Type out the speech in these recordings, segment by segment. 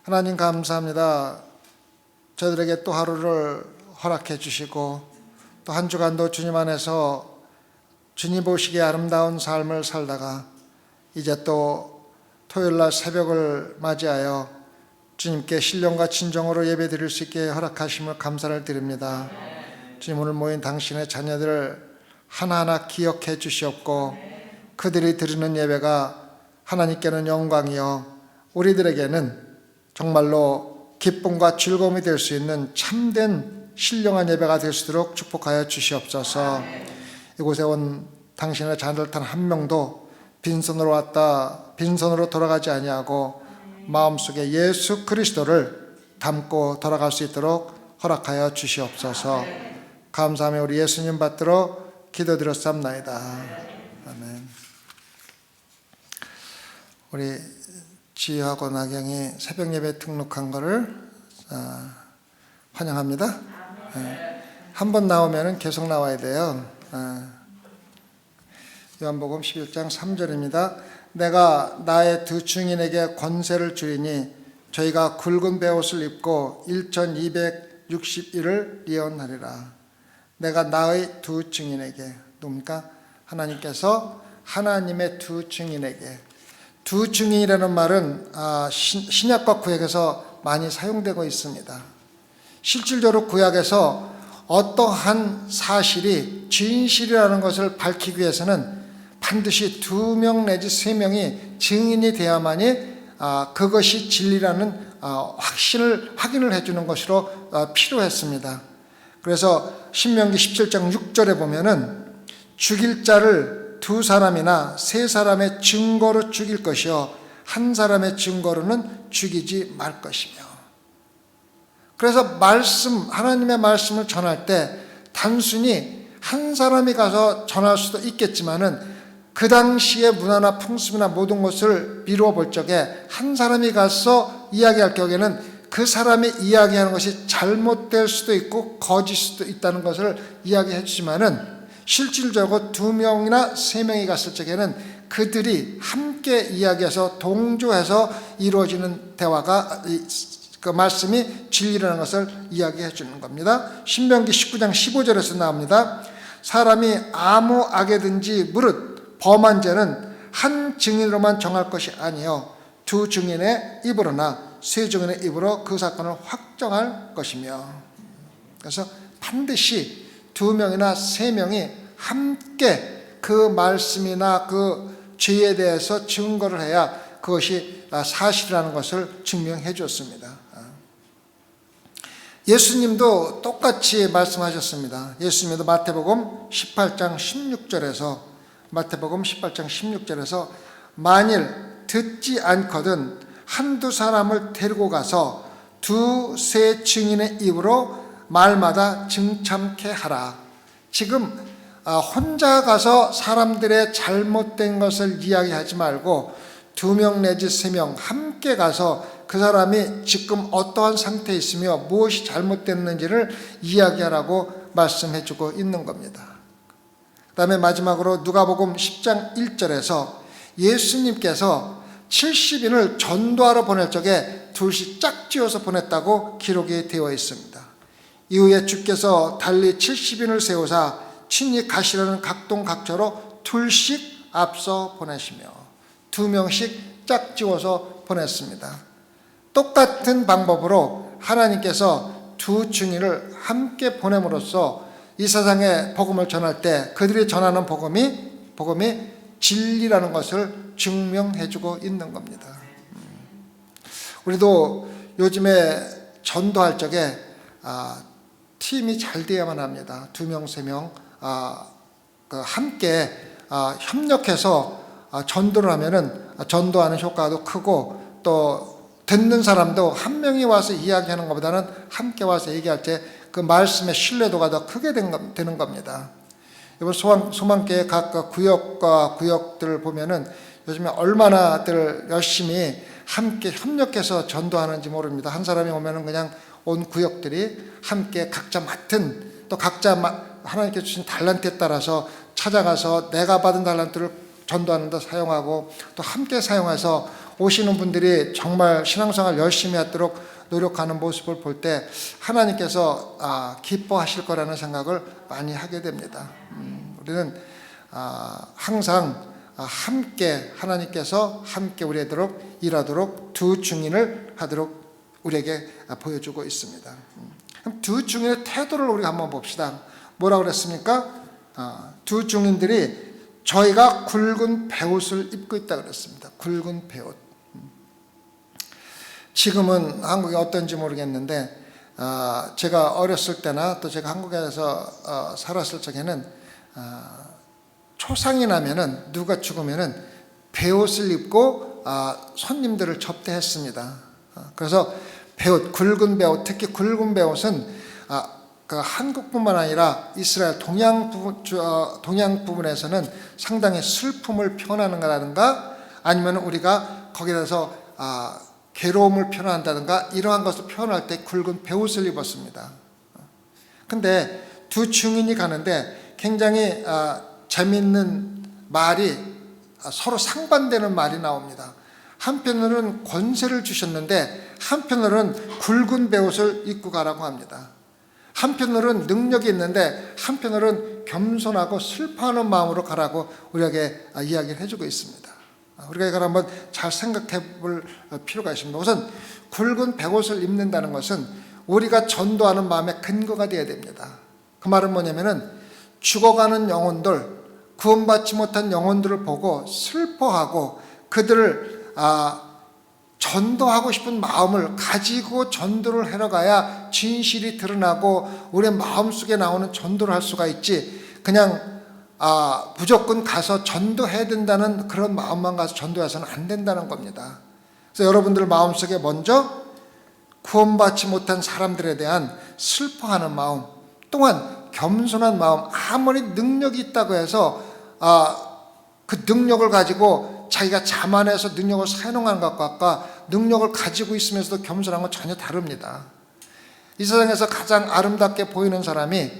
하나님 감사합니다. 저희들에게 또 하루를 허락해 주시고 또 한 주간도 주님 안에서 주님 보시기에 아름다운 삶을 살다가 이제 또 토요일날 새벽을 맞이하여 주님께 신령과 진정으로 예배 드릴 수 있게 허락하심을 감사를 드립니다. 주님, 오늘 모인 당신의 자녀들을 하나하나 기억해 주시옵고 그들이 드리는 예배가 하나님께는 영광이요 우리들에게는 정말로 기쁨과 즐거움이 될 수 있는 참된 신령한 예배가 될 수 있도록 축복하여 주시옵소서. 이곳에 온 당신의 자녀들 단 한 명도 빈손으로 왔다 빈손으로 돌아가지 아니하고 마음속에 예수 그리스도를 담고 돌아갈 수 있도록 허락하여 주시옵소서. 감사하며 우리 예수님 받들어 기도드렸사옵나이다. 아멘. 우리 지희하고 나경이 새벽 예배 등록한 거를 환영합니다. 한 번 나오면 계속 나와야 돼요. 요한복음 11장 3절입니다. 내가 나의 두 증인에게 권세를 주리니 저희가 굵은 베옷을 입고 1260일을 예언하리라. 내가 나의 두 증인에게, 누굽니까? 하나님께서 하나님의 두 증인에게. 두 증인이라는 말은 신약과 구약에서 많이 사용되고 있습니다. 실질적으로 구약에서 어떠한 사실이 진실이라는 것을 밝히기 위해서는 반드시 2명 내지 3명이 증인이 돼야만이 그것이 진리라는 확인을 해주는 것으로 필요했습니다. 그래서 신명기 17장 6절에 보면은 죽일 자를 2사람이나 3사람의 증거로 죽일 것이요 한 사람의 증거로는 죽이지 말 것이며. 그래서 하나님의 말씀을 전할 때 단순히 한 사람이 가서 전할 수도 있겠지만은 그 당시의 문화나 풍습이나 모든 것을 미루어 볼 적에 한 사람이 가서 이야기할 경우에는 그 사람이 이야기하는 것이 잘못될 수도 있고 거짓 수도 있다는 것을 이야기해 주지만은 실질적으로 2명이나 3명이 갔을 적에는 그들이 함께 이야기해서 동조해서 이루어지는 대화가 그 말씀이 진리라는 것을 이야기해 주는 겁니다. 신명기 19장 15절에서 나옵니다. 사람이 아무 악에든지 무릇 범한 죄는 한 증인으로만 정할 것이 아니요 2 증인의 입으로나 3 증인의 입으로 그 사건을 확정할 것이며. 그래서 반드시 2명이나 3명이 함께 그 말씀이나 그 죄에 대해서 증거를 해야 그것이 사실이라는 것을 증명해 줬습니다. 예수님도 똑같이 말씀하셨습니다. 예수님도 마태복음 18장 16절에서 만일 듣지 않거든 한두 사람을 데리고 가서 2-3 증인의 입으로 말마다 증참케 하라. 지금 혼자 가서 사람들의 잘못된 것을 이야기하지 말고 2명 내지 3명 함께 가서 그 사람이 지금 어떠한 상태에 있으며 무엇이 잘못됐는지를 이야기하라고 말씀해주고 있는 겁니다. 그 다음에 마지막으로 누가복음 10장 1절에서 예수님께서 70인을 전도하러 보낼 적에 둘씩 짝지어서 보냈다고 기록이 되어 있습니다. 이후에 주께서 달리 70인을 세우사 친히 가시려는 각동각처로 둘씩 앞서 보내시며 2명씩 짝지어서 보냈습니다. 똑같은 방법으로 하나님께서 2 증인을 함께 보냄으로써 이 세상에 복음을 전할 때 그들이 전하는 복음이 진리라는 것을 증명해주고 있는 겁니다. 우리도 요즘에 전도할 적에 팀이 잘 돼야만 합니다. 2명, 3명 함께 협력해서 전도를 하면은 전도하는 효과도 크고 또 듣는 사람도 한 명이 와서 이야기하는 것보다는 함께 와서 얘기할 때 그 말씀의 신뢰도가 더 크게 되는 겁니다. 이번 소망교회 각 구역과 구역들을 보면은 요즘에 얼마나들 열심히 함께 협력해서 전도하는지 모릅니다. 한 사람이 오면은 그냥 온 구역들이 함께 각자 맡은 또 각자 하나님께 주신 달란트에 따라서 찾아가서 내가 받은 달란트를 전도하는 데 사용하고 또 함께 사용해서 오시는 분들이 정말 신앙생활 열심히 하도록 노력하는 모습을 볼 때 하나님께서 기뻐하실 거라는 생각을 많이 하게 됩니다. 우리는 항상 함께 하나님께서 함께 우리에도록 일하도록 두 증인을 하도록 우리에게 보여주고 있습니다. 그럼 두 증인의 태도를 우리가 한번 봅시다. 뭐라고 그랬습니까? 두 증인들이 저희가 굵은 베옷을 입고 있다 그랬습니다. 굵은 베옷. 지금은 한국이 어떤지 모르겠는데 제가 어렸을 때나 또 제가 한국에서 살았을 적에는 초상이 나면은 누가 죽으면은 베옷을 입고 손님들을 접대했습니다. 그래서 베옷, 굵은 베옷, 특히 굵은 베옷은 그 한국뿐만 아니라 이스라엘 동양 부분에서는 상당히 슬픔을 표현하는 거라든가 아니면 우리가 거기에서 괴로움을 표현한다든가 이러한 것을 표현할 때 굵은 베옷을 입었습니다. 근데 두 증인이 가는데 굉장히 재미있는 말이 서로 상반되는 말이 나옵니다. 한편으로는 권세를 주셨는데 한편으로는 굵은 베옷을 입고 가라고 합니다. 한편으로는 능력이 있는데 한편으로는 겸손하고 슬퍼하는 마음으로 가라고 우리에게 이야기를 해주고 있습니다. 우리가 이걸 한번 잘 생각해 볼 필요가 있습니다. 우선 굵은 베옷을 입는다는 것은 우리가 전도하는 마음의 근거가 되어야 됩니다. 그 말은 뭐냐면은 죽어가는 영혼들, 구원받지 못한 영혼들을 보고 슬퍼하고 그들을 전도하고 싶은 마음을 가지고 전도를 하러 가야 진실이 드러나고 우리의 마음속에 나오는 전도를 할 수가 있지, 그냥 무조건 가서 전도해야 된다는 그런 마음만 가서 전도해서는 안 된다는 겁니다. 그래서 여러분들 마음속에 먼저 구원받지 못한 사람들에 대한 슬퍼하는 마음, 또한 겸손한 마음, 아무리 능력이 있다고 해서 그 능력을 가지고 자기가 자만해서 능력을 사용하는 것과 능력을 가지고 있으면서도 겸손한 건 전혀 다릅니다. 이 세상에서 가장 아름답게 보이는 사람이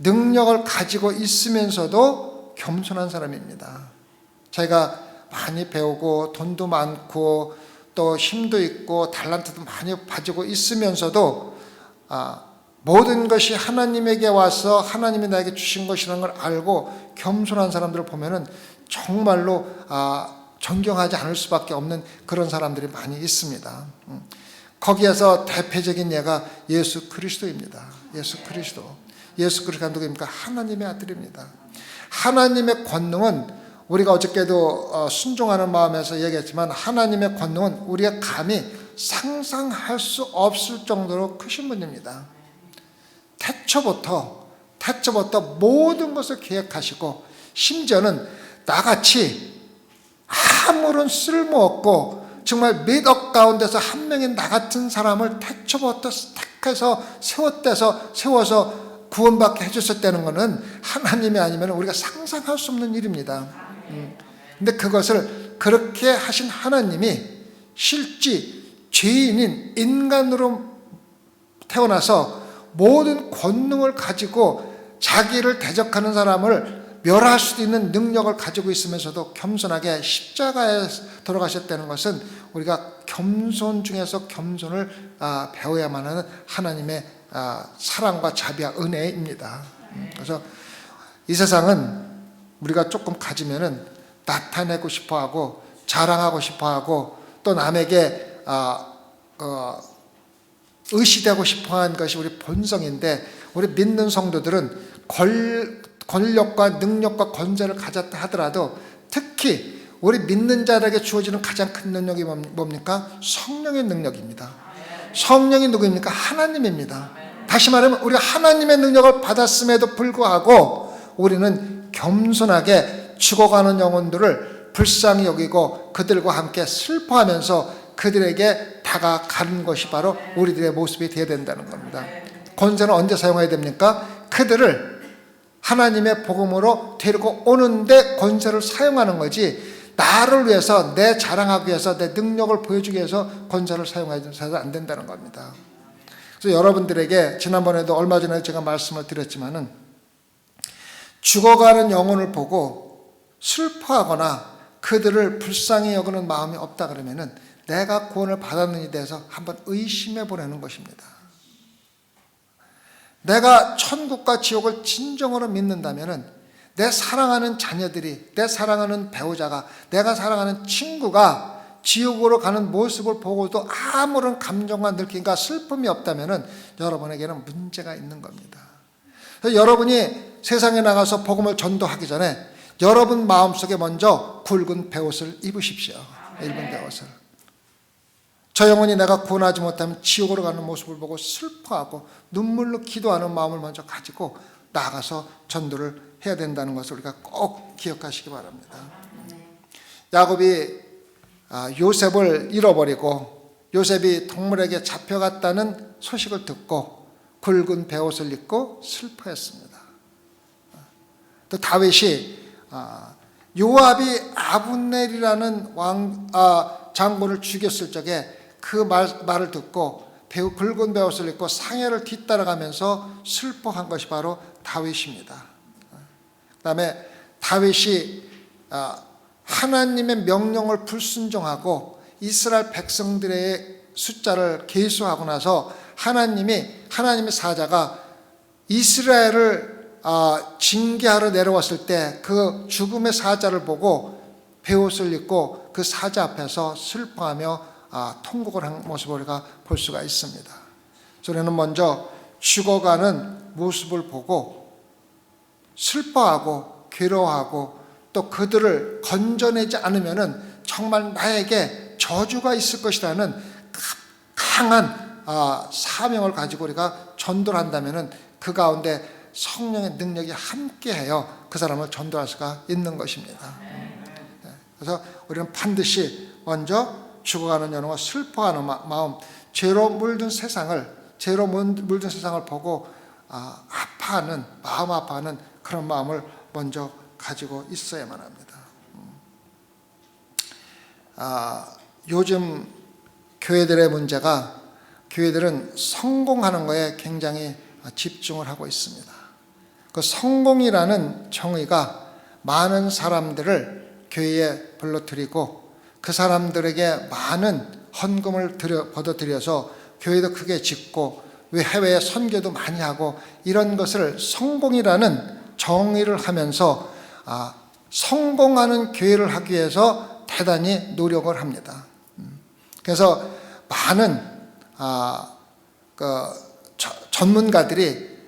능력을 가지고 있으면서도 겸손한 사람입니다. 자기가 많이 배우고 돈도 많고 또 힘도 있고 달란트도 많이 가지고 있으면서도 모든 것이 하나님에게 와서 하나님이 나에게 주신 것이라는 걸 알고 겸손한 사람들을 보면은 정말로 존경하지 않을 수밖에 없는 그런 사람들이 많이 있습니다. 거기에서 대표적인 예가 예수 그리스도입니다. 예수 그리스도가 누구입니까? 하나님의 아들입니다. 하나님의 권능은 우리가 어저께도 순종하는 마음에서 얘기했지만 하나님의 권능은 우리가 감히 상상할 수 없을 정도로 크신 분입니다. 태초부터 모든 것을 계획하시고 심지어는 나같이 아무런 쓸모없고 정말 몇억 가운데서 한 명인 나 같은 사람을 태초부터 택해서 세워서 구원받게 해줬을 때는 것은 하나님이 아니면 우리가 상상할 수 없는 일입니다. 근데 그것을 그렇게 하신 하나님이 실제 죄인인 인간으로 태어나서 모든 권능을 가지고 자기를 대적하는 사람을 멸할 수도 있는 능력을 가지고 있으면서도 겸손하게 십자가에 돌아가셨다는 것은 우리가 겸손 중에서 겸손을 배워야만 하는 하나님의 사랑과 자비와 은혜입니다. 그래서 이 세상은 우리가 조금 가지면은 나타내고 싶어하고 자랑하고 싶어하고 또 남에게 의시되고 싶어하는 것이 우리 본성인데, 우리 믿는 성도들은 권력과 능력과 권세를 가졌다 하더라도 특히 우리 믿는 자들에게 주어지는 가장 큰 능력이 뭡니까? 성령의 능력입니다. 성령이 누구입니까? 하나님입니다. 다시 말하면 우리가 하나님의 능력을 받았음에도 불구하고 우리는 겸손하게 죽어가는 영혼들을 불쌍히 여기고 그들과 함께 슬퍼하면서 그들에게 다가가는 것이 바로 우리들의 모습이 되어야 된다는 겁니다. 권세는 언제 사용해야 됩니까? 그들을 하나님의 복음으로 데리고 오는데 권세를 사용하는 거지, 나를 위해서 내 자랑하기 위해서 내 능력을 보여주기 위해서 권세를 사용해서는 안 된다는 겁니다. 그래서 여러분들에게 지난번에도 얼마 전에 제가 말씀을 드렸지만은 죽어가는 영혼을 보고 슬퍼하거나 그들을 불쌍히 여기는 마음이 없다 그러면은 내가 구원을 받았느냐에 대해서 한번 의심해 보라는 것입니다. 내가 천국과 지옥을 진정으로 믿는다면은 내 사랑하는 자녀들이, 내 사랑하는 배우자가, 내가 사랑하는 친구가 지옥으로 가는 모습을 보고도 아무런 감정과 느낌과 슬픔이 없다면은 여러분에게는 문제가 있는 겁니다. 그래서 여러분이 세상에 나가서 복음을 전도하기 전에 여러분 마음속에 먼저 굵은 베옷을 입으십시오. 얇은 베옷을. 저 영혼이 내가 구원하지 못하면 지옥으로 가는 모습을 보고 슬퍼하고 눈물로 기도하는 마음을 먼저 가지고 나가서 전도를 해야 된다는 것을 우리가 꼭 기억하시기 바랍니다. 야곱이 요셉을 잃어버리고 요셉이 동물에게 잡혀갔다는 소식을 듣고 굵은 베옷을 입고 슬퍼했습니다. 또 다윗이 요압이 아브넬이라는 장군을 죽였을 적에 그 말을 듣고 굵은 베옷을 입고 상해를 뒤따라가면서 슬퍼한 것이 바로 다윗입니다. 그 다음에 다윗이 하나님의 명령을 불순종하고 이스라엘 백성들의 숫자를 계수하고 나서 하나님의 사자가 이스라엘을 징계하러 내려왔을 때 그 죽음의 사자를 보고 베옷을 입고 그 사자 앞에서 슬퍼하며 통곡을 한 모습을 우리가 볼 수가 있습니다. 저는 먼저 죽어가는 모습을 보고 슬퍼하고 괴로워하고 또 그들을 건져내지 않으면은 정말 나에게 저주가 있을 것이라는 강한 사명을 가지고 우리가 전도를 한다면은 그 가운데 성령의 능력이 함께해요 그 사람을 전도할 수가 있는 것입니다. 그래서 우리는 반드시 먼저 죽어가는 영혼과 슬퍼하는 마음, 죄로 물든 세상을 보고 아파하는, 마음 아파하는 그런 마음을 먼저 가지고 있어야만 합니다. 요즘 교회들의 문제가 교회들은 성공하는 거에 굉장히 집중을 하고 있습니다. 그 성공이라는 정의가 많은 사람들을 교회에 불러들이고 그 사람들에게 많은 헌금을 걷어들여서 교회도 크게 짓고 해외에 선교도 많이 하고 이런 것을 성공이라는 정의를 하면서 성공하는 교회를 하기 위해서 대단히 노력을 합니다. 그래서 많은 전문가들이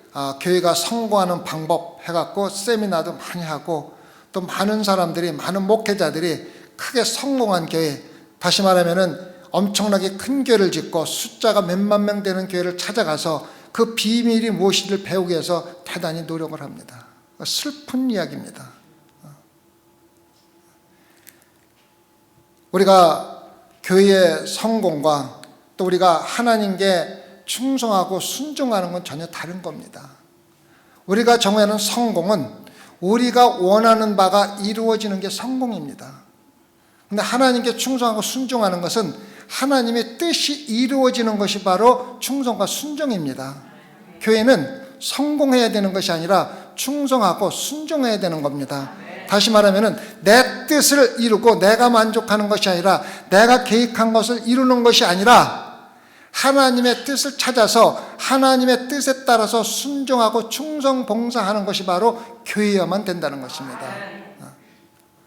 교회가 성공하는 방법 해갖고 세미나도 많이 하고 또 많은 사람들이, 많은 목회자들이 크게 성공한 교회, 다시 말하면은 엄청나게 큰 교회를 짓고 숫자가 몇만 명 되는 교회를 찾아가서 그 비밀이 무엇인지를 배우기 위해서 대단히 노력을 합니다. 슬픈 이야기입니다. 우리가 교회의 성공과 또 우리가 하나님께 충성하고 순종하는 건 전혀 다른 겁니다. 우리가 정하는 성공은 우리가 원하는 바가 이루어지는 게 성공입니다. 근데 하나님께 충성하고 순종하는 것은 하나님의 뜻이 이루어지는 것이 바로 충성과 순종입니다. 교회는 성공해야 되는 것이 아니라 충성하고 순종해야 되는 겁니다. 다시 말하면 내 뜻을 이루고 내가 만족하는 것이 아니라 내가 계획한 것을 이루는 것이 아니라 하나님의 뜻을 찾아서 하나님의 뜻에 따라서 순종하고 충성 봉사하는 것이 바로 교회여만 된다는 것입니다.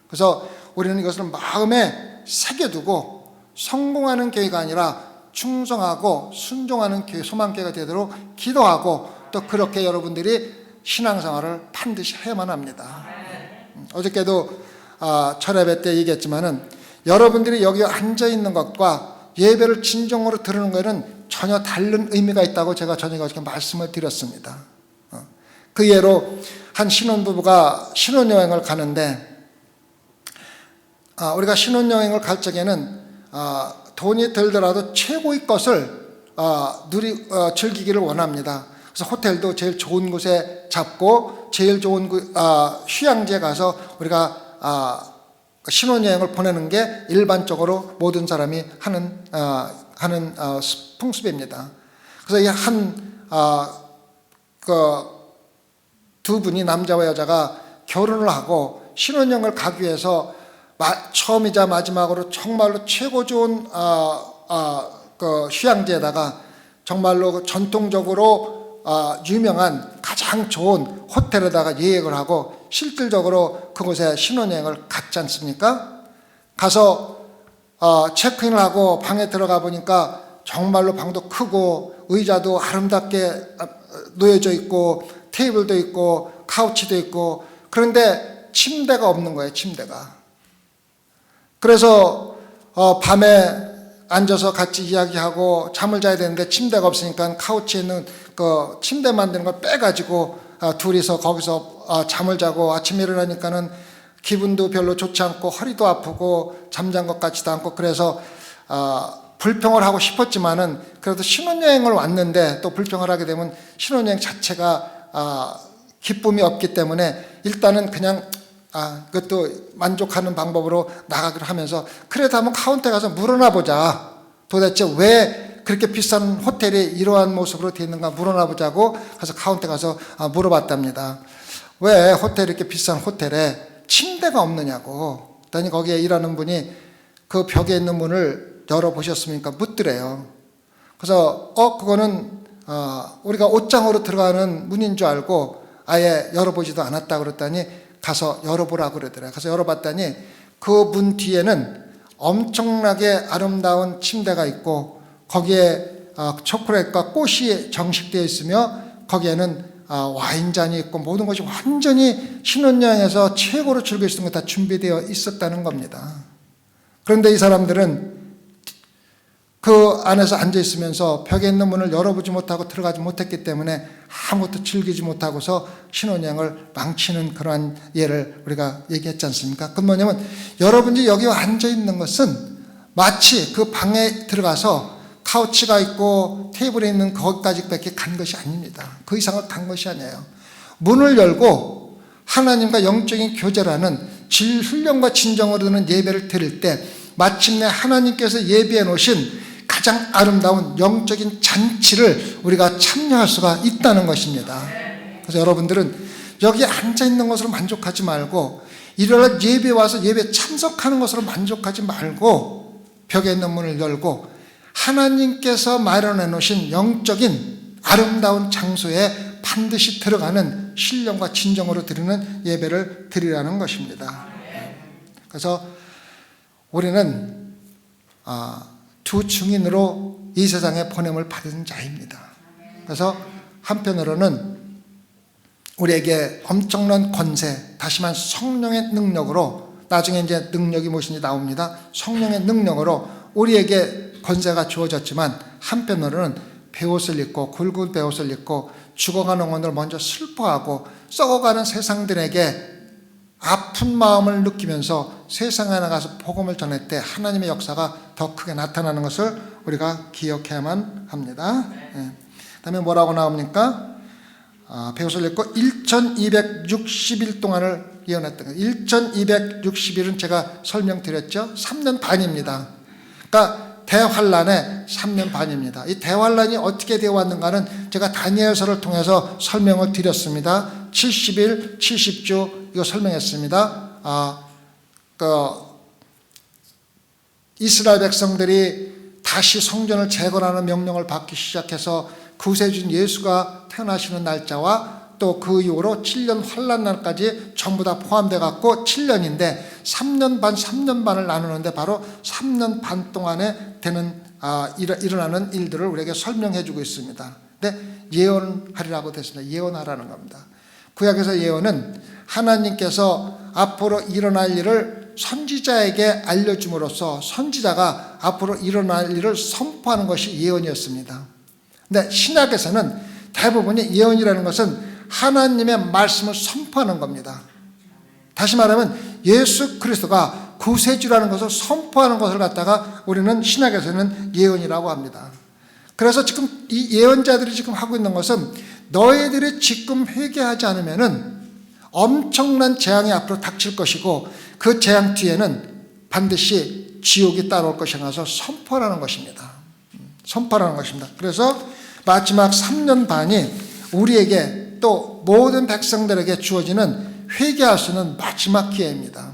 그래서 우리는 이것을 마음에 새겨두고 성공하는 교회가 아니라 충성하고 순종하는 교회, 소망교회가 되도록 기도하고 또 그렇게 여러분들이 신앙생활을 반드시 해야만 합니다. 어저께도 철야배 때 얘기했지만은 여러분들이 여기 앉아있는 것과 예배를 진정으로 들으는 것은 전혀 다른 의미가 있다고 제가 저녁에 어저께 말씀을 드렸습니다. 그 예로 한 신혼부부가 신혼여행을 가는데 우리가 신혼여행을 갈 적에는 돈이 들더라도 최고의 것을 즐기기를 원합니다. 그래서 호텔도 제일 좋은 곳에 잡고 제일 좋은 휴양지에 가서 우리가 신혼여행을 보내는 게 일반적으로 모든 사람이 하는 풍습입니다. 그래서 두 분이 남자와 여자가 결혼을 하고 신혼여행을 가기 위해서 처음이자 마지막으로 정말로 최고 좋은 그 휴양지에다가 정말로 전통적으로 유명한 가장 좋은 호텔에다가 예약을 하고 실질적으로 그곳에 신혼여행을 갔지 않습니까? 가서 체크인을 하고 방에 들어가 보니까 정말로 방도 크고 의자도 아름답게 놓여져 있고 테이블도 있고 카우치도 있고, 그런데 침대가 없는 거예요. 침대가. 그래서 밤에 앉아서 같이 이야기하고 잠을 자야 되는데 침대가 없으니까 카우치에 있는 그 침대 만드는 걸 빼가지고 둘이서 거기서 잠을 자고 아침에 일어나니까는 기분도 별로 좋지 않고 허리도 아프고 잠잔 것 같지도 않고, 그래서 불평을 하고 싶었지만은 그래도 신혼여행을 왔는데 또 불평을 하게 되면 신혼여행 자체가 기쁨이 없기 때문에 일단은 그냥 그것도 만족하는 방법으로 나가기로 하면서, 그래도 한번 카운터에 가서 물어나 보자. 도대체 왜 그렇게 비싼 호텔이 이러한 모습으로 되어 있는가 물어나 보자고 가서 카운터에 가서 물어봤답니다. 왜 호텔 이렇게 비싼 호텔에 침대가 없느냐고. 그랬더니 거기에 일하는 분이 그 벽에 있는 문을 열어보셨습니까? 묻더래요. 그래서 그거는 우리가 옷장으로 들어가는 문인 줄 알고 아예 열어보지도 않았다 그랬더니 가서 열어보라고 그러더래요. 가서 열어봤더니 그 문 뒤에는 엄청나게 아름다운 침대가 있고 거기에 초콜릿과 꽃이 정식되어 있으며 거기에는 와인잔이 있고 모든 것이 완전히 신혼여행에서 최고로 즐길 수 있는 것 다 준비되어 있었다는 겁니다. 그런데 이 사람들은 그 안에서 앉아 있으면서 벽에 있는 문을 열어보지 못하고 들어가지 못했기 때문에 아무것도 즐기지 못하고서 신혼여행을 망치는 그러한 예를 우리가 얘기했지 않습니까? 그 뭐냐면 여러분이 여기 앉아 있는 것은 마치 그 방에 들어가서 카우치가 있고 테이블에 있는 거기까지밖에 간 것이 아닙니다. 그 이상을 간 것이 아니에요. 문을 열고 하나님과 영적인 교제라는 훈련과 진정으로 드는 예배를 드릴 때 마침내 하나님께서 예비해 놓으신 가장 아름다운 영적인 잔치를 우리가 참여할 수가 있다는 것입니다. 그래서 여러분들은 여기 앉아 있는 것으로 만족하지 말고 일요일 예배 와서 예배 참석하는 것으로 만족하지 말고 벽에 있는 문을 열고 하나님께서 마련해 놓으신 영적인 아름다운 장소에 반드시 들어가는 신령과 진정으로 드리는 예배를 드리라는 것입니다. 그래서 우리는 두 증인으로 이 세상에 보냄을 받은 자입니다. 그래서 한편으로는 우리에게 엄청난 권세, 다시 말해 성령의 능력으로, 나중에 이제 능력이 무엇인지 나옵니다. 성령의 능력으로 우리에게 권세가 주어졌지만 한편으로는 베옷을 입고 굵은 베옷을 입고 죽어가는 영혼을 먼저 슬퍼하고 썩어가는 세상들에게 아픈 마음을 느끼면서 세상에 나가서 복음을 전할 때 하나님의 역사가 더 크게 나타나는 것을 우리가 기억해야만 합니다. 다음에 뭐라고 나옵니까? 베옷을 입고 1260일 동안을 예언했던 거예요. 1260일은 제가 설명드렸죠. 3년 반입니다. 그러니까 대환란의 3년 반입니다. 이 대환란이 어떻게 되어 왔는가는 제가 다니엘서를 통해서 설명을 드렸습니다. 70일, 70주 이거 설명했습니다. 이스라엘 백성들이 다시 성전을 재건하는 명령을 받기 시작해서 구세주인 예수가 태어나시는 날짜와 또 그 이후로 7년 환란날까지 전부 다 포함되어 갖고 7년인데 3년 반을 나누는데 바로 3년 반 동안에 되는 일어나는 일들을 우리에게 설명해 주고 있습니다. 근데 예언하리라고 됐습니다. 예언하라는 겁니다. 구약에서 예언은 하나님께서 앞으로 일어날 일을 선지자에게 알려줌으로써 선지자가 앞으로 일어날 일을 선포하는 것이 예언이었습니다. 근데 신약에서는 대부분이 예언이라는 것은 하나님의 말씀을 선포하는 겁니다. 다시 말하면 예수 그리스도가 구세주라는 것을 선포하는 것을 갖다가 우리는 신약에서는 예언이라고 합니다. 그래서 지금 이 예언자들이 지금 하고 있는 것은 너희들이 지금 회개하지 않으면은 엄청난 재앙이 앞으로 닥칠 것이고 그 재앙 뒤에는 반드시 지옥이 따라올 것이라서 선포하라는 것입니다. 선포하라는 것입니다. 그래서 마지막 3년 반이 우리에게 또 모든 백성들에게 주어지는 회개할 수 있는 마지막 기회입니다.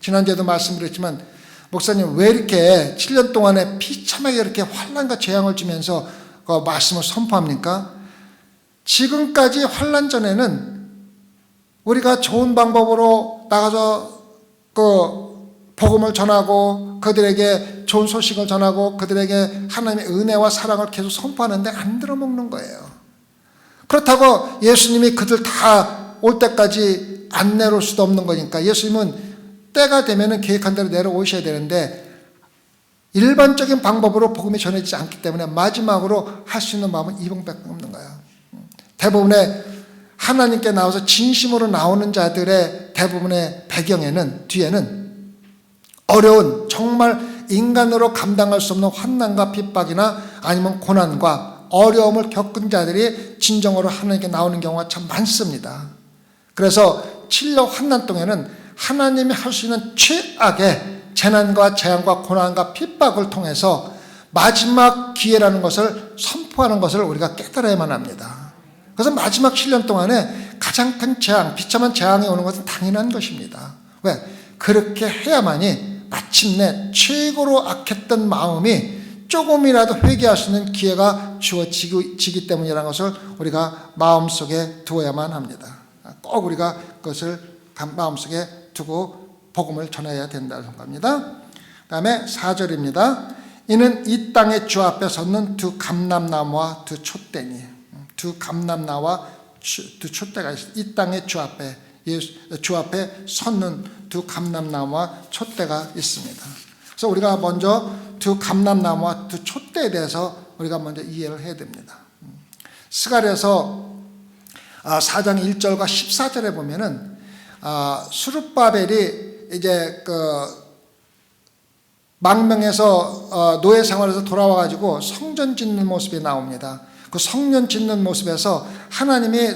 지난주에도 말씀드렸지만 목사님 왜 이렇게 7년 동안에 비참하게 이렇게 환난과 재앙을 주면서 그 말씀을 선포합니까? 지금까지 환난 전에는 우리가 좋은 방법으로 나가서 그 복음을 전하고 그들에게 좋은 소식을 전하고 그들에게 하나님의 은혜와 사랑을 계속 선포하는데 안 들어먹는 거예요. 그렇다고 예수님이 그들 다 올 때까지 안 내려올 수도 없는 거니까 예수님은 때가 되면 계획한 대로 내려오셔야 되는데 일반적인 방법으로 복음이 전해지지 않기 때문에 마지막으로 할 수 있는 마음은 이방밖에 없는 거예요. 대부분의 하나님께 나와서 진심으로 나오는 자들의 대부분의 배경에는 뒤에는 어려운 정말 인간으로 감당할 수 없는 환난과 핍박이나 아니면 고난과 어려움을 겪은 자들이 진정으로 하나님께 나오는 경우가 참 많습니다. 그래서 7년 환난 동에는 하나님이 할 수 있는 최악의 재난과 재앙과 고난과 핍박을 통해서 마지막 기회라는 것을 선포하는 것을 우리가 깨달아야만 합니다. 그래서 마지막 7년 동안에 가장 큰 재앙, 비참한 재앙이 오는 것은 당연한 것입니다. 왜? 그렇게 해야만이 마침내 최고로 악했던 마음이 조금이라도 회개할 수 있는 기회가 주어지기 때문이라는 것을 우리가 마음속에 두어야만 합니다. 꼭 우리가 그것을 마음속에 두고 복음을 전해야 된다는 겁니다. 그 다음에 4절입니다. 이는 이 땅의 주 앞에 섰는 두 감람나무와 두 촛대니, 두 감람나무와 두 촛대가 있습니다. 이 땅의 주 앞에, 주 앞에 섰는 두 감람나무와 촛대가 있습니다. 그래서 우리가 먼저 두 감람나무와 두 촛대에 대해서 우리가 먼저 이해를 해야 됩니다. 스가랴서 4장 1절과 14절에 보면은 수룹바벨이 이제 그 망명해서 노예 생활에서 돌아와 가지고 성전 짓는 모습이 나옵니다. 그 성전 짓는 모습에서 하나님이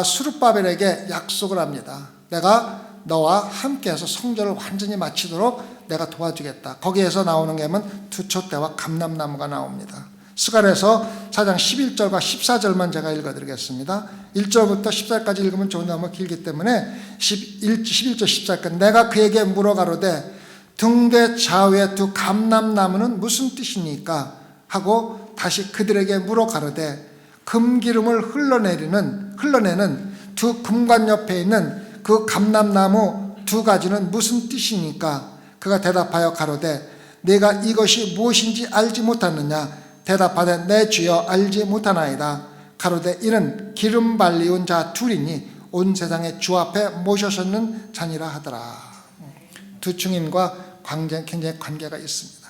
수룹바벨에게 약속을 합니다. 내가 너와 함께해서 성전을 완전히 마치도록 내가 도와주겠다. 거기에서 나오는 게 뭐냐면 두 촛대와 감람나무가 나옵니다. 스가랴서 4장 11절과 14절만 제가 읽어드리겠습니다. 1절부터 14절까지 읽으면 좀 너무 길기 때문에 11절 14절까지 내가 그에게 물어가로되 등대 좌우의 두 감람나무는 무슨 뜻입니까? 하고 다시 그들에게 물어가로되 금기름을 흘러내는 두 금관 옆에 있는 그 감람나무 두 가지는 무슨 뜻입니까? 그가 대답하여 가로되 내가 이것이 무엇인지 알지 못하느냐? 대답하되 내 주여 알지 못하나이다. 가로되 이는 기름 발리운 자 둘이니 온 세상의 주 앞에 모셔서는 자니라 하더라. 두 증인과 굉장히 관계가 있습니다.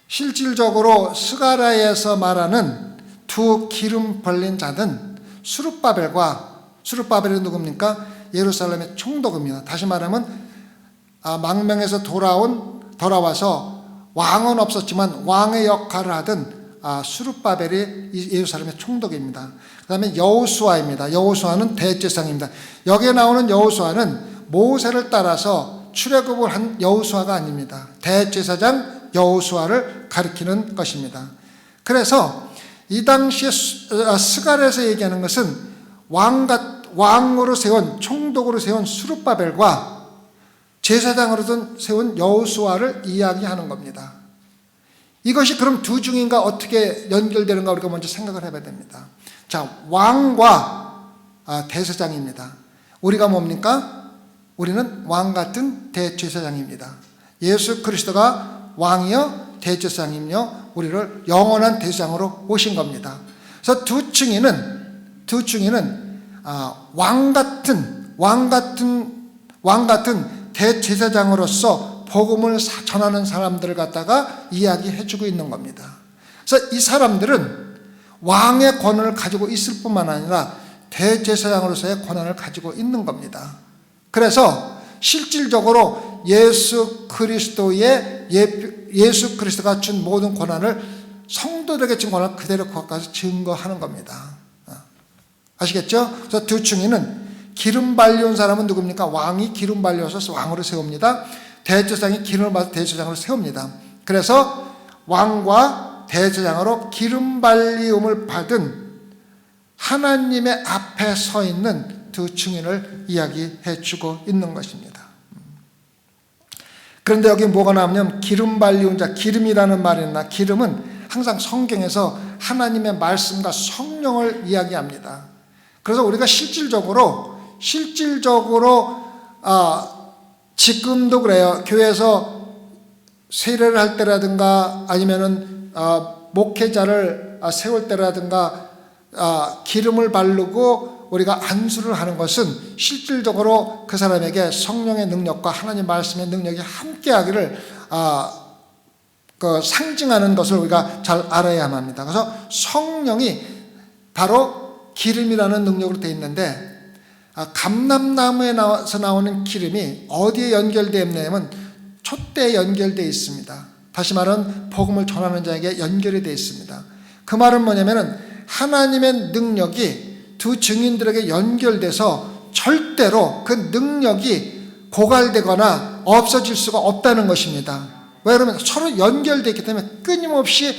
실질적으로 스가랴에서 말하는 두 기름 벌린 자는 수룹바벨이 누굽니까? 예루살렘의 총독입니다. 다시 말하면 망명에서 돌아와서 왕은 없었지만 왕의 역할을 하던 수룹바벨이 예루살렘의 총독입니다. 그 다음에 여호수아입니다. 여호수아는 대제사장입니다. 여기에 나오는 여호수아는 모세를 따라서 출애굽을 한 여호수아가 아닙니다. 대제사장 여호수아를 가리키는 것입니다. 그래서 이 당시에 스가랴에서 얘기하는 것은 왕으로 세운 총독으로 세운 수룹바벨과 제사장으로 세운 여호수아를 이야기하는 겁니다. 이것이 그럼 두 증인과 어떻게 연결되는가 우리가 먼저 생각을 해봐야 됩니다. 자, 왕과 대제사장입니다. 우리가 뭡니까? 우리는 왕 같은 대제사장입니다. 예수 그리스도가 왕이요 대제사장이며 우리를 영원한 대제사장으로 오신 겁니다. 그래서 두 증인은 왕 같은 대제사장으로서 복음을 전하는 사람들을 갖다가 이야기해주고 있는 겁니다. 그래서 이 사람들은 왕의 권한을 가지고 있을 뿐만 아니라 대제사장으로서의 권한을 가지고 있는 겁니다. 그래서 실질적으로 예수 그리스도가 준 모든 권한을 성도들에게 준 권한을 그대로 거기까지 증거하는 겁니다. 아시겠죠? 그래서 두 증인은 기름 발려온 사람은 누굽니까? 왕이 기름 발려서 왕으로 세웁니다. 대제사장이 기름을 받아서 대제사장으로 세웁니다. 그래서 왕과 대제사장으로 기름 발리움을 받은 하나님의 앞에 서 있는 두 증인을 이야기해 주고 있는 것입니다. 그런데 여기 뭐가 나오냐면 기름 발리운 자, 기름이라는 말이 있나? 기름은 항상 성경에서 하나님의 말씀과 성령을 이야기합니다. 그래서 우리가 실질적으로 지금도 그래요. 교회에서 세례를 할 때라든가 아니면은 목회자를 세울 때라든가 기름을 바르고 우리가 안수를 하는 것은 실질적으로 그 사람에게 성령의 능력과 하나님 말씀의 능력이 함께하기를 상징하는 것을 우리가 잘 알아야만 합니다. 그래서 성령이 바로 기름이라는 능력으로 되어 있는데, 감람나무에서 나오는 기름이 어디에 연결되어 있냐면 촛대에 연결되어 있습니다. 다시 말하면 복음을 전하는 자에게 연결이 되어 있습니다. 그 말은 뭐냐면은 하나님의 능력이 두 증인들에게 연결돼서 절대로 그 능력이 고갈되거나 없어질 수가 없다는 것입니다. 왜 그러면 서로 연결되어 있기 때문에 끊임없이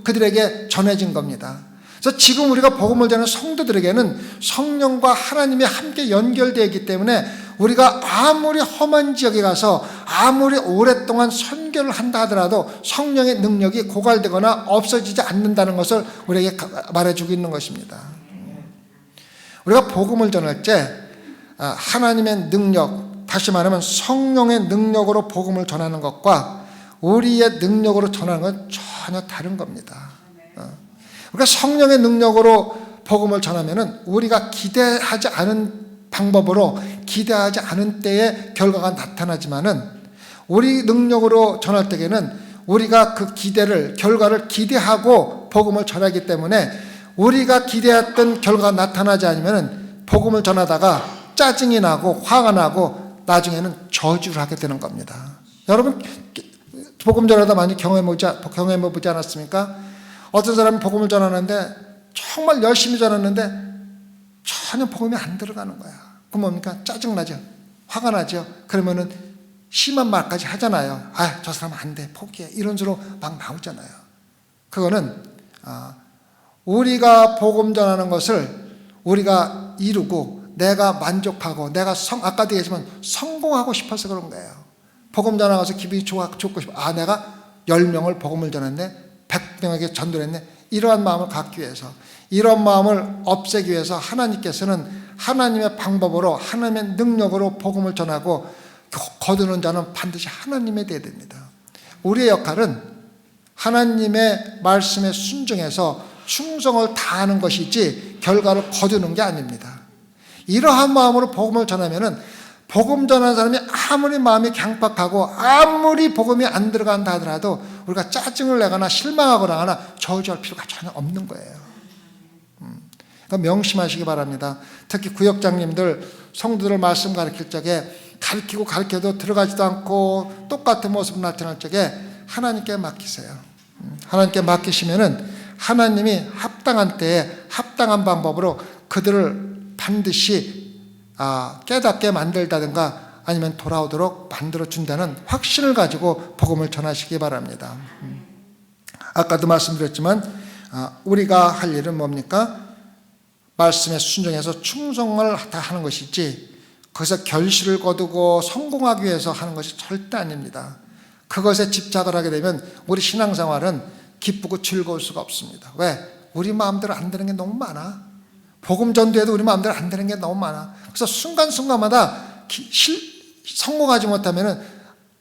그들에게 전해진 겁니다. 그래서 지금 우리가 복음을 전하는 성도들에게는 성령과 하나님이 함께 연결되어 있기 때문에 우리가 아무리 험한 지역에 가서 아무리 오랫동안 선교를 한다 하더라도 성령의 능력이 고갈되거나 없어지지 않는다는 것을 우리에게 말해주고 있는 것입니다. 우리가 복음을 전할 때 하나님의 능력, 다시 말하면 성령의 능력으로 복음을 전하는 것과 우리의 능력으로 전하는 건 전혀 다른 겁니다. 그러니까 성령의 능력으로 복음을 전하면은 우리가 기대하지 않은 방법으로 기대하지 않은 때에 결과가 나타나지만은 우리 능력으로 전할 때에는 우리가 그 결과를 기대하고 복음을 전하기 때문에 우리가 기대했던 결과가 나타나지 않으면은 복음을 전하다가 짜증이 나고 화가 나고 나중에는 저주를 하게 되는 겁니다. 여러분 복음 전하다 많이 경험해보지 않았습니까? 어떤 사람이 복음을 전하는데 정말 열심히 전하는데 전혀 복음이 안 들어가는 거야. 그럼 뭡니까? 짜증나죠. 화가 나죠. 그러면은 심한 말까지 하잖아요. 저 사람 안 돼. 포기해. 이런 식으로 막 나오잖아요. 그거는 우리가 복음 전하는 것을 우리가 이루고 내가 만족하고 내가 아까도 얘기했지만 성공하고 싶어서 그런 거예요. 복음 전하면서 기분이 좋고 싶어. 내가 10명을 복음을 전했네. 100명에게 전도를 했네. 이러한 마음을 갖기 위해서, 이런 마음을 없애기 위해서 하나님께서는 하나님의 방법으로 하나님의 능력으로 복음을 전하고 거두는 자는 반드시 하나님에 되어야 됩니다. 우리의 역할은 하나님의 말씀에 순종해서 충성을 다하는 것이지 결과를 거두는 게 아닙니다. 이러한 마음으로 복음을 전하면은 복음 전하는 사람이 아무리 마음이 강팍하고 아무리 복음이 안 들어간다 하더라도 우리가 짜증을 내거나 실망하거나 하거나 저주할 필요가 전혀 없는 거예요. 그러니까 명심하시기 바랍니다. 특히 구역장님들 성도들 말씀 가르칠 적에 가르쳐도 들어가지도 않고 똑같은 모습을 나타날 적에 하나님께 맡기세요. 하나님께 맡기시면은 하나님이 합당한 때에 합당한 방법으로 그들을 반드시 깨닫게 만들다든가 아니면 돌아오도록 만들어준다는 확신을 가지고 복음을 전하시기 바랍니다. 아까도 말씀드렸지만 우리가 할 일은 뭡니까? 말씀에 순종해서 충성을 다 하는 것이지 거기서 결실을 거두고 성공하기 위해서 하는 것이 절대 아닙니다. 그것에 집착을 하게 되면 우리 신앙생활은 기쁘고 즐거울 수가 없습니다. 왜? 우리 마음대로 안 되는 게 너무 많아. 복음 전도에도 우리 마음대로 안 되는 게 너무 많아. 그래서 순간순간마다 성공하지 못하면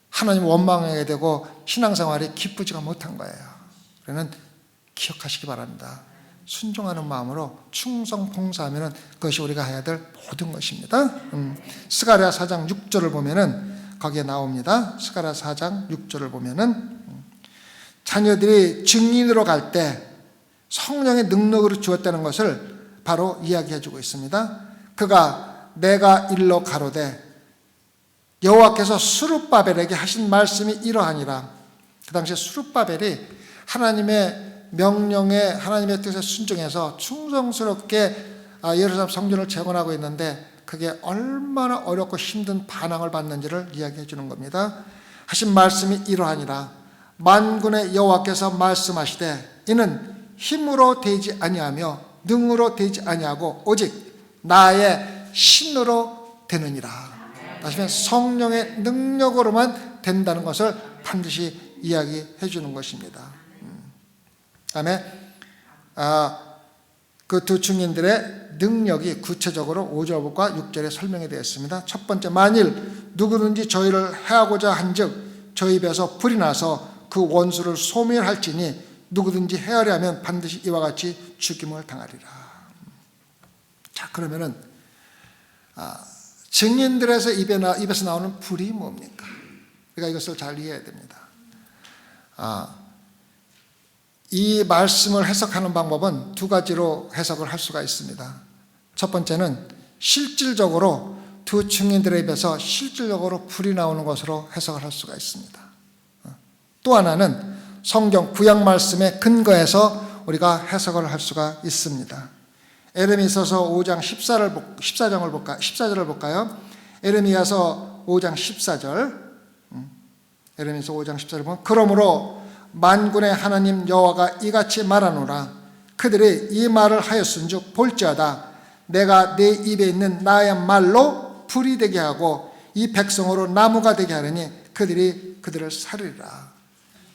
하나님 원망하게 되고 신앙생활이 기쁘지가 못한 거예요. 그러면 기억하시기 바랍니다. 순종하는 마음으로 충성 봉사하면 그것이 우리가 해야 될 모든 것입니다. 스가랴 4장 6절을 보면은 거기에 나옵니다. 스가랴 4장 6절을 보면은 자녀들이 증인으로 갈 때 성령의 능력으로 주었다는 것을 바로 이야기해주고 있습니다. 그가 내가 일러 가로되 여호와께서 스룹바벨에게 하신 말씀이 이러하니라. 그 당시에 스룹바벨이 하나님의 명령에 하나님의 뜻에 순종해서 충성스럽게 예루살렘 성전을 재건하고 있는데 그게 얼마나 어렵고 힘든 반항을 받는지를 이야기해 주는 겁니다. 하신 말씀이 이러하니라. 만군의 여호와께서 말씀하시되 이는 힘으로 되지 아니하며 능으로 되지 아니하고 오직 나의 신으로 되느니라. 다시 말해 성령의 능력으로만 된다는 것을 반드시 이야기해 주는 것입니다. 다음에 그 두 증인들의 능력이 구체적으로 5절과 6절에 설명이 되어 있습니다. 첫 번째, 만일 누구든지 저희를 해하고자 한즉 저희 입에서 불이 나서 그 원수를 소멸할지니 누구든지 해하려면 반드시 이와 같이 죽임을 당하리라. 자, 그러면은 증인들에서 입에서 나오는 불이 뭡니까? 우리가 이것을 잘 이해해야 됩니다. 이 말씀을 해석하는 방법은 두 가지로 해석을 할 수가 있습니다. 첫 번째는 실질적으로 두 증인들의 입에서 실질적으로 불이 나오는 것으로 해석을 할 수가 있습니다. 또 하나는 성경 구약 말씀에 근거해서 우리가 해석을 할 수가 있습니다. 에레미야서 5장 14절을 볼까요? 에레미야서 5장 14절. 에레미야서 5장 14절 보면, 그러므로 만군의 하나님 여호와가 이같이 말하노라. 그들이 이 말을 하였은즉 볼지어다 내가 내 입에 있는 나의 말로 불이 되게 하고 이 백성으로 나무가 되게 하려니 그들이 그들을 살리리라.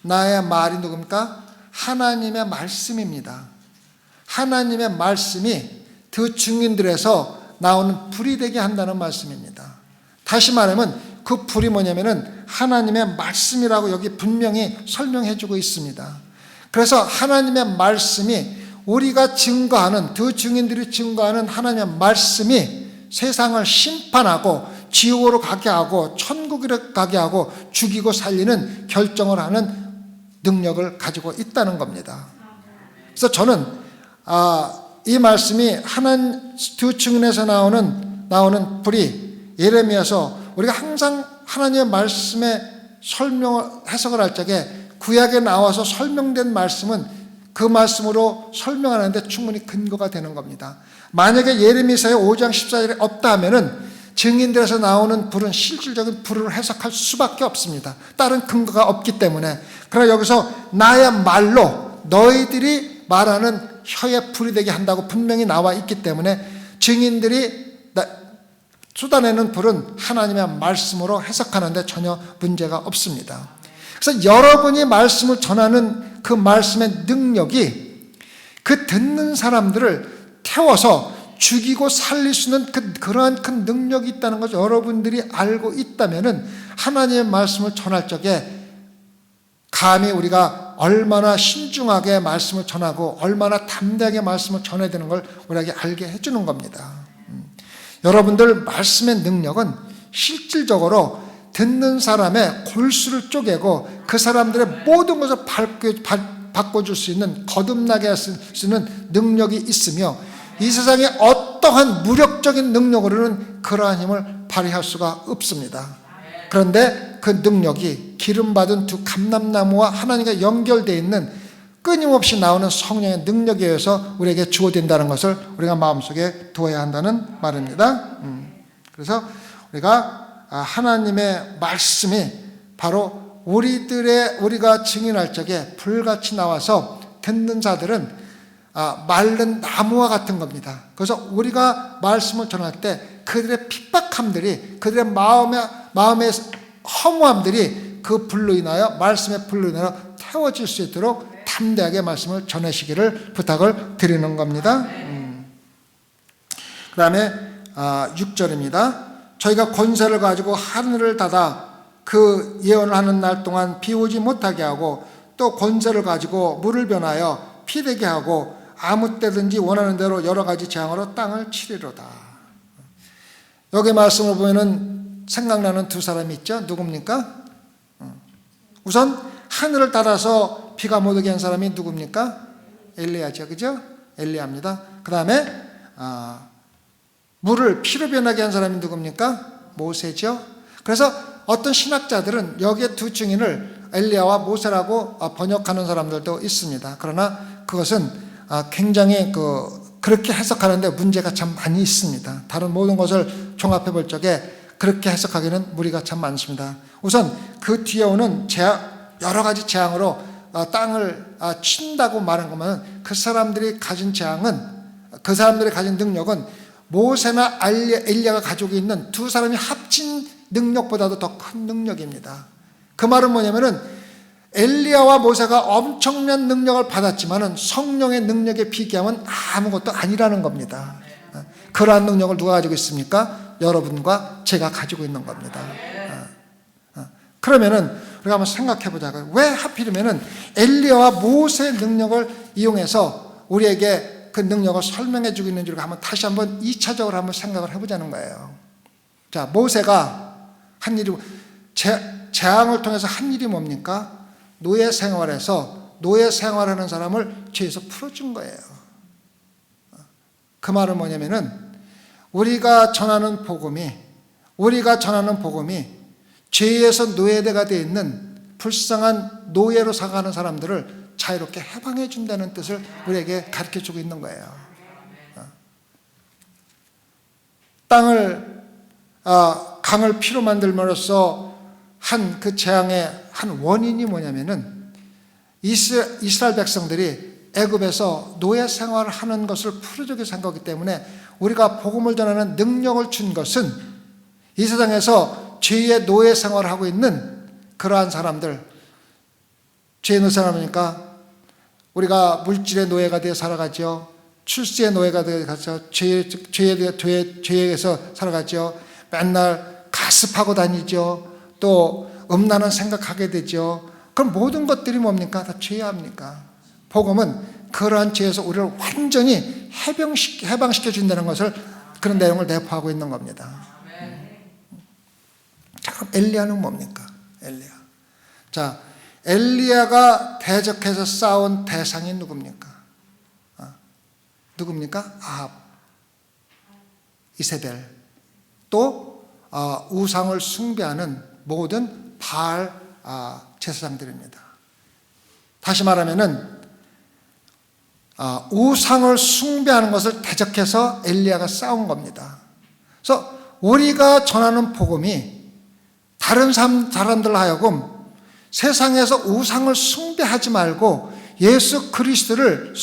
나의 말이 누굽니까? 하나님의 말씀입니다. 하나님의 말씀이 그 증인들에서 나오는 불이 되게 한다는 말씀입니다. 다시 말하면 그 불이 뭐냐면은 하나님의 말씀이라고 여기 분명히 설명해 주고 있습니다. 그래서 하나님의 말씀이 우리가 증거하는, 두 증인들이 증거하는 하나님의 말씀이 세상을 심판하고 지옥으로 가게 하고 천국으로 가게 하고 죽이고 살리는 결정을 하는 능력을 가지고 있다는 겁니다. 그래서 저는 이 말씀이 두 증인에서 나오는 불이, 예레미야서 우리가 항상 하나님의 말씀에 해석을 할 적에 구약에 나와서 설명된 말씀은 그 말씀으로 설명하는데 충분히 근거가 되는 겁니다. 만약에 예레미야서의 5장 14절에 없다 하면은 증인들에서 나오는 불은 실질적인 불을 해석할 수밖에 없습니다. 다른 근거가 없기 때문에. 그러나 여기서 나의 말로 너희들이 말하는 혀에 불이 되게 한다고 분명히 나와 있기 때문에 증인들이 쏟아내는 불은 하나님의 말씀으로 해석하는데 전혀 문제가 없습니다. 그래서 여러분이 말씀을 전하는 그 말씀의 능력이 그 듣는 사람들을 태워서 죽이고 살릴 수 있는 그러한 큰 능력이 있다는 것을 여러분들이 알고 있다면은 하나님의 말씀을 전할 적에 감히 우리가 얼마나 신중하게 말씀을 전하고 얼마나 담대하게 말씀을 전해야 되는 걸 우리에게 알게 해주는 겁니다. 여러분들 말씀의 능력은 실질적으로 듣는 사람의 골수를 쪼개고 그 사람들의 모든 것을 바꿔줄 수 있는, 거듭나게 할 수 있는 능력이 있으며 이 세상에 어떠한 무력적인 능력으로는 그러한 힘을 발휘할 수가 없습니다. 그런데 그 능력이 기름받은 두 감람나무와 하나님과 연결되어 있는 끊임없이 나오는 성령의 능력에 의해서 우리에게 주어진다는 것을 우리가 마음속에 두어야 한다는 말입니다. 그래서 우리가 하나님의 말씀이 바로 우리가 증인할 적에 불같이 나와서 듣는 자들은 마른 나무와 같은 겁니다. 그래서 우리가 말씀을 전할 때 그들의 핍박함들이, 그들의 마음의 허무함들이 그 불로 인하여, 말씀의 불로 인하여 태워질 수 있도록 담대하게 말씀을 전하시기를 부탁을 드리는 겁니다. 그 다음에 6절입니다. 저희가 권세를 가지고 하늘을 닫아 그 예언을 하는 날 동안 비 오지 못하게 하고 또 권세를 가지고 물을 변하여 피 되게 하고 아무 때든지 원하는 대로 여러 가지 재앙으로 땅을 치리로다. 여기 말씀을 보면은 생각나는 두 사람이 있죠. 누굽니까? 우선 하늘을 닫아서 비가 못 오게 한 사람이 누굽니까? 엘리야죠. 그죠? 엘리야입니다. 그 다음에 물을 피로 변하게 한 사람이 누굽니까? 모세죠. 그래서 어떤 신학자들은 여기에 두 증인을 엘리야와 모세라고 번역하는 사람들도 있습니다. 그러나 그것은 굉장히 그렇게 해석하는데 문제가 참 많이 있습니다. 다른 모든 것을 종합해 볼 적에 그렇게 해석하기는 무리가 참 많습니다. 우선 그 뒤에 오는 여러 가지 재앙으로 땅을 친다고 말한 것은 그 사람들이 가진 재앙은, 그 사람들이 가진 능력은 모세나 엘리야가 가지고 있는 두 사람이 합친 능력보다도 더 큰 능력입니다. 그 말은 뭐냐면은 엘리야와 모세가 엄청난 능력을 받았지만은 성령의 능력에 비교하면 아무것도 아니라는 겁니다. 그러한 능력을 누가 가지고 있습니까? 여러분과 제가 가지고 있는 겁니다. 그러면은 우리가 한번 생각해 보자고요. 왜 하필이면은 엘리야와 모세의 능력을 이용해서 우리에게 그 능력을 설명해 주고 있는지 한번 다시 한번 2차적으로 한번 생각을 해보자는 거예요. 자, 모세가 한 일이, 재앙을 통해서 한 일이 뭡니까? 노예 생활에서 노예 생활하는 사람을 죄에서 풀어준 거예요. 그 말은 뭐냐면은 우리가 전하는 복음이 죄에서 노예대가 되어 있는 불쌍한 노예로 살아가는 사람들을 자유롭게 해방해 준다는 뜻을 우리에게 가르쳐주고 있는 거예요. 강을 피로 만들므로써 한 그 재앙의 한 원인이 뭐냐면은 이스라엘 백성들이 애굽에서 노예 생활을 하는 것을 풀어주기 위해서 한 거기 때문에 우리가 복음을 전하는 능력을 준 것은 이 세상에서 죄의 노예 생활을 하고 있는 그러한 사람들, 죄의 노예 사람이니까 우리가 물질의 노예가 되어 살아가죠. 출세의 노예가 되어 가죠. 죄에서 살아가죠. 맨날 가습하고 다니죠. 또 음란한 생각하게 되죠. 그럼 모든 것들이 뭡니까? 다 죄입니까? 복음은 그러한 죄에서 우리를 완전히 해방시켜 준다는 것을, 그런 내용을 내포하고 있는 겁니다. 자, 그럼 엘리야는 뭡니까? 자, 엘리야가 대적해서 싸운 대상이 누굽니까? 누굽니까? 아합, 이세벨, 또 우상을 숭배하는 모든 바알 제사장들입니다. 다시 말하면은 우상을 숭배하는 것을 대적해서 엘리야가 싸운 겁니다. 그래서 우리가 전하는 복음이 다른 사람들 하여금 세상에서 우상을 숭배하지 말고 예수 그리스도를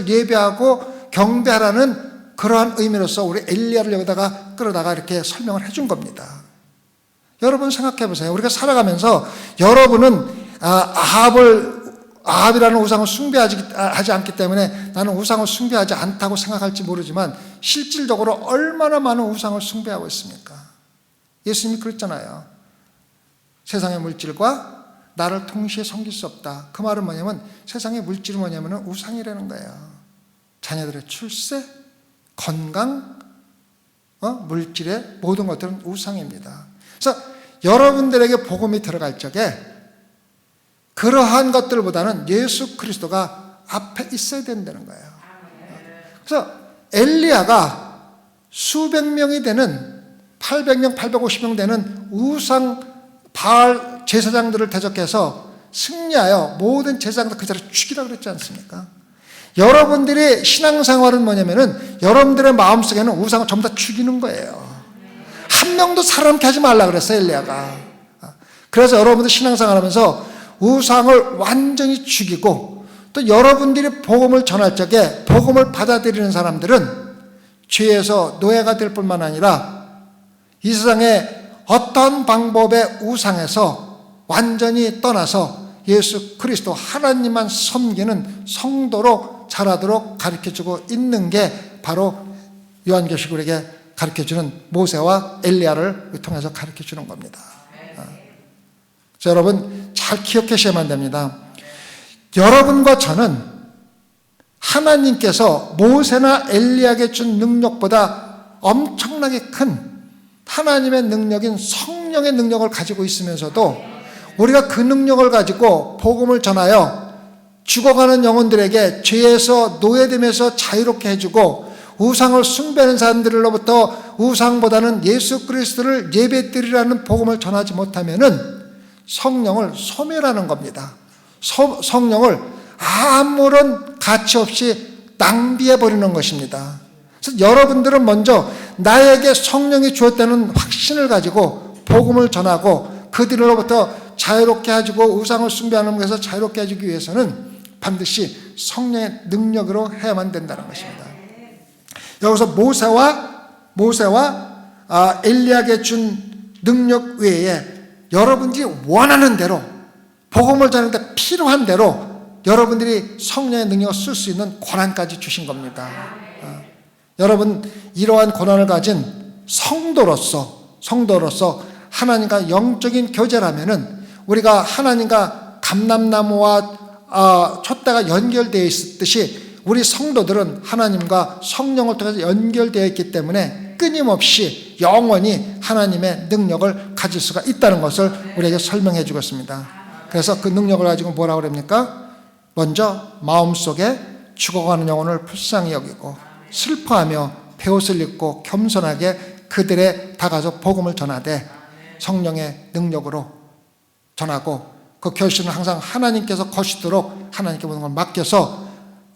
예배하고 경배하라는 그러한 의미로서 우리 엘리야를 여기다가 끌어다가 이렇게 설명을 해준 겁니다. 여러분 생각해 보세요. 우리가 살아가면서 여러분은 아합이라는 우상을 숭배하지 않기 때문에 나는 우상을 숭배하지 않다고 생각할지 모르지만 실질적으로 얼마나 많은 우상을 숭배하고 있습니까? 예수님이 그랬잖아요. 세상의 물질과 나를 동시에 섬길 수 없다. 그 말은 뭐냐면 세상의 물질은 뭐냐면 우상이라는 거예요. 자녀들의 출세, 건강, 물질의 모든 것들은 우상입니다. 그래서 여러분들에게 복음이 들어갈 적에 그러한 것들보다는 예수 그리스도가 앞에 있어야 된다는 거예요. 그래서 엘리야가 수백 명이 되는 800명, 850명 되는 우상 바알 제사장들을 대적해서 승리하여 모든 제사장들 그 자리에 죽이라고 그랬지 않습니까? 여러분들의 신앙생활은 뭐냐면은 여러분들의 마음속에는 우상을 전부 다 죽이는 거예요. 한 명도 살아남게 하지 말라 그랬어요, 엘리야가. 그래서 여러분들 신앙생활 하면서 우상을 완전히 죽이고 또 여러분들이 복음을 전할 적에 복음을 받아들이는 사람들은 죄에서 노예가 될 뿐만 아니라 이 세상에 어떤 방법의 우상에서 완전히 떠나서 예수 그리스도 하나님만 섬기는 성도로 자라도록 가르쳐주고 있는 게 바로 요한계시록 우리에게 가르쳐주는 모세와 엘리야를 통해서 가르쳐주는 겁니다. 자, 여러분 잘 기억하셔야만 됩니다. 여러분과 저는 하나님께서 모세나 엘리야에게 준 능력보다 엄청나게 큰 하나님의 능력인 성령의 능력을 가지고 있으면서도 우리가 그 능력을 가지고 복음을 전하여 죽어가는 영혼들에게 죄에서 노예됨에서 자유롭게 해주고 우상을 숭배하는 사람들로부터 우상보다는 예수 그리스도를 예배드리라는 복음을 전하지 못하면은 성령을 소멸하는 겁니다. 성령을 아무런 가치 없이 낭비해 버리는 것입니다. 그래서 여러분들은 먼저 나에게 성령이 주었다는 확신을 가지고 복음을 전하고 그들로부터 자유롭게 해주고 우상을 숭배하는 것에서 자유롭게 해주기 위해서는 반드시 성령의 능력으로 해야만 된다는 것입니다. 여기서 모세와 엘리야에게 준 능력 외에 여러분들이 원하는 대로 복음을 전하는데 필요한 대로 여러분들이 성령의 능력을 쓸 수 있는 권한까지 주신 겁니다. 여러분 이러한 권한을 가진 성도로서 하나님과 영적인 교제라면은 우리가 하나님과 감람나무와 촛대가 연결되어 있듯이 우리 성도들은 하나님과 성령을 통해서 연결되어 있기 때문에 끊임없이 영원히 하나님의 능력을 가질 수가 있다는 것을 우리에게 설명해 주고 있습니다. 그래서 그 능력을 가지고 뭐라고 그럽니까? 먼저 마음속에 죽어가는 영혼을 불쌍히 여기고 슬퍼하며 베옷을 입고 겸손하게 그들에 다가서 복음을 전하되 성령의 능력으로 전하고 그 결실은 항상 하나님께서 거시도록 하나님께 모든 걸 맡겨서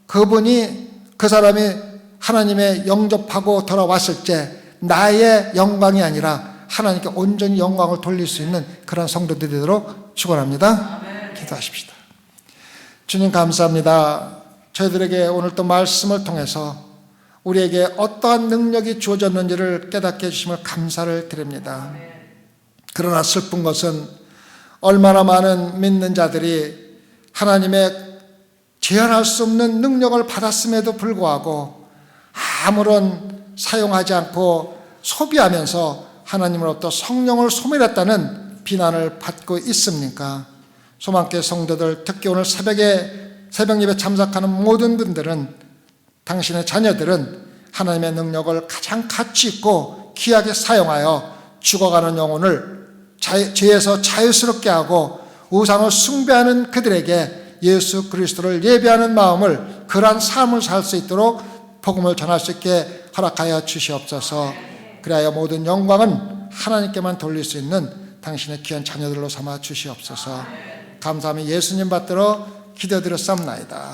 그 사람이 하나님의 영접하고 돌아왔을 때 나의 영광이 아니라 하나님께 온전히 영광을 돌릴 수 있는 그런 성도들이 되도록 축원합니다. 기도하십시다. 주님 감사합니다. 저희들에게 오늘 또 말씀을 통해서 우리에게 어떠한 능력이 주어졌는지를 깨닫게 해주심을 감사를 드립니다. 그러나 슬픈 것은 얼마나 많은 믿는 자들이 하나님의 제한할 수 없는 능력을 받았음에도 불구하고 아무런 사용하지 않고 소비하면서 하나님으로부터 성령을 소멸했다는 비난을 받고 있습니까? 소망교회 성도들, 특히 오늘 새벽 예배 참석하는 모든 분들은, 당신의 자녀들은 하나님의 능력을 가장 가치 있고 귀하게 사용하여 죽어가는 영혼을 죄에서 자유스럽게 하고 우상을 숭배하는 그들에게 예수 그리스도를 예배하는 마음을, 그러한 삶을 살 수 있도록 복음을 전할 수 있게 허락하여 주시옵소서. 그리하여 모든 영광은 하나님께만 돌릴 수 있는 당신의 귀한 자녀들로 삼아 주시옵소서. 감사하며 예수님 받들어 기도드렸사옵나이다.